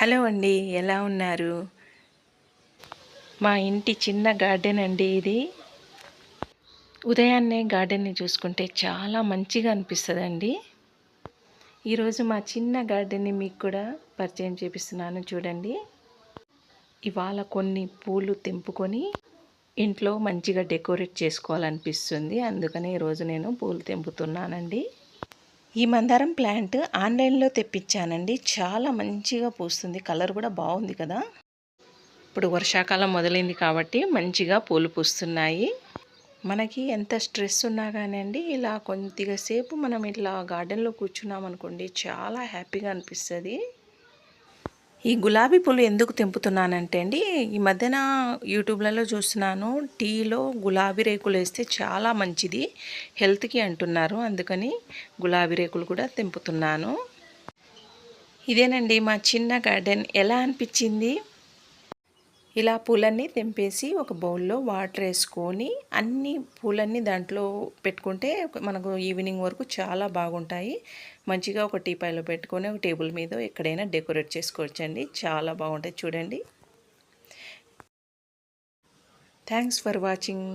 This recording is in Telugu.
హలో అండి, ఎలా ఉన్నారు? మా ఇంటి చిన్న గార్డెన్ అండి ఇది. ఉదయాన్నే గార్డెన్ని చూసుకుంటే చాలా మంచిగా అనిపిస్తుందండి. ఈరోజు మా చిన్న గార్డెన్ని మీకు కూడా పరిచయం చేపిస్తున్నాను చూడండి. ఇవాళ కొన్ని పూలు తెంపుకొని ఇంట్లో మంచిగా డెకరేట్ చేసుకోవాలనిపిస్తుంది. అందుకని ఈరోజు నేను పూలు తెంపుతున్నానండి. ఈ మందారం ప్లాంట్ ఆన్లైన్లో తెప్పించానండి. చాలా మంచిగా పూస్తుంది, కలర్ కూడా బాగుంది కదా. ఇప్పుడు వర్షాకాలం మొదలైంది కాబట్టి మంచిగా పూలు పూస్తున్నాయి. మనకి ఎంత స్ట్రెస్ ఉన్నా కానివ్వండి, ఇలా కొద్దిగా సేపు మనం ఇట్లా గార్డెన్లో కూర్చున్నాం అనుకోండి, చాలా హ్యాపీగా అనిపిస్తుంది. ఈ గులాబీ పూలు ఎందుకు తెంపుతున్నానంటే అండి, ఈ మధ్యన యూట్యూబ్లలో చూస్తున్నాను, టీలో గులాబీ రేకులు వేస్తే చాలా మంచిది హెల్త్కి అంటున్నారు. అందుకని గులాబీ రేకులు కూడా తెంపుతున్నాను. ఇదేనండి మా చిన్న గార్డెన్. ఎలా అనిపించింది? ఇలా పూలన్నీ తెంపేసి ఒక బౌల్లో వాటర్ వేసుకొని అన్ని పూలన్నీ దాంట్లో పెట్టుకుంటే మనకు ఈవినింగ్ వరకు చాలా బాగుంటాయి. మంచిగా ఒక టీపాయ్లో పెట్టుకొని ఒక టేబుల్ మీద ఎక్కడైనా డెకరేట్ చేసుకోవచ్చండి. చాలా బాగుంటాయి చూడండి. Thanks for watching.